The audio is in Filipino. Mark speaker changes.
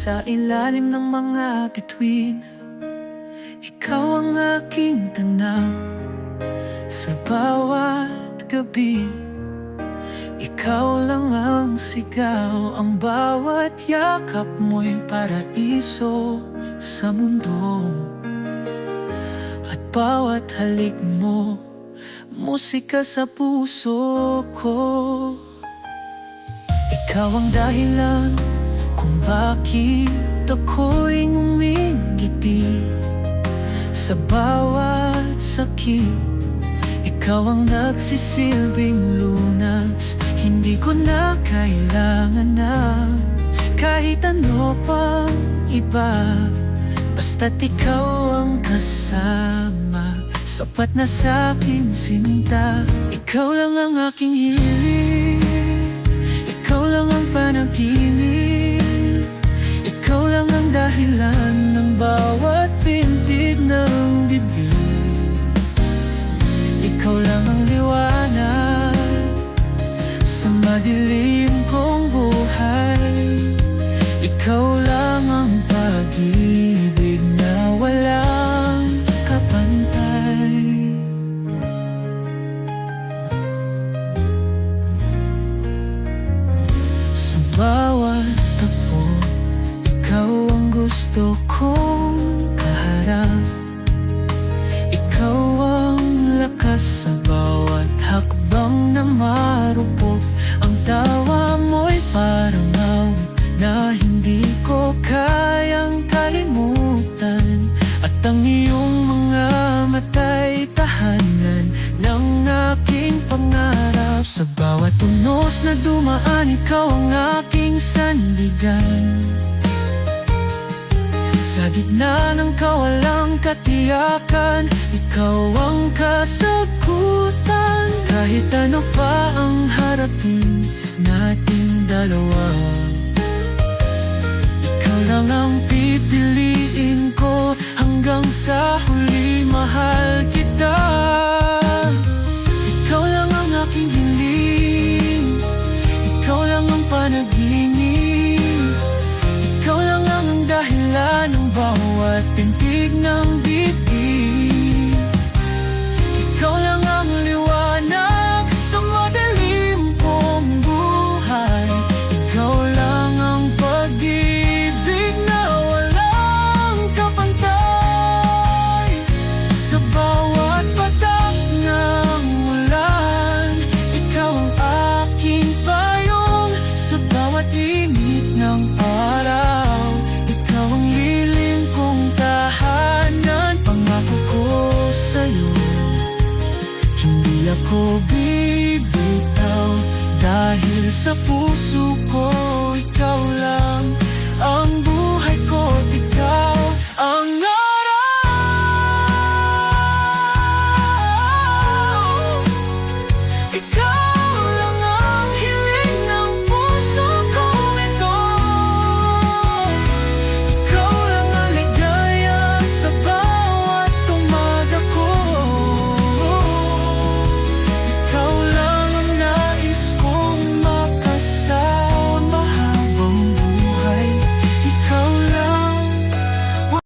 Speaker 1: sa ilalim ng mga bituin. Ikaw ang aking tanaw sa bawat gabi. Ikaw lang ang sigaw, ang bawat yakap mo'y paraiso sa mundo. At bawat halik mo, musika sa puso ko. Ikaw ang dahilan kung bakit ako'y ngumingiti. Sa bawat sakit, ikaw ang nagsisilbing lunas. Hindi ko na kailangan na kahit ano pang iba, basta't ikaw ang kasama, sapat na sa'kin sinta. Ikaw lang ang aking hiling, ikaw lang ang panaginip. Ikaw lang ang dahilan ng bawat pintig ng dibdib. Ikaw lang ang liwanag sa madilim kong buhay. Ikaw lang ang pag-ibig na walang kapantay. Sa bawat tagpo, ikaw ang gusto kong kaharap. Ikaw ang lakas sa bawat hakbang na marupok. Ang tawa mo'y parang awit na hindi ko kayang kalimutan. At ang iyong mga mata'y tahanan ng aking pangarap. Sa bawat unos na dumaan, ikaw ang aking sandigan. Sa gitna ng kawalang katiyakan, ikaw ang kasagutan. Kahit ano pa ang harapin nating dalawa, ikaw lang ang pipiliin ko hanggang sa huli. Mahal kita. Ikaw lang ang aking hiling, ikaw lang ang panaginip. Ikaw lang ang dahilan ng bawat pintig ng bibig.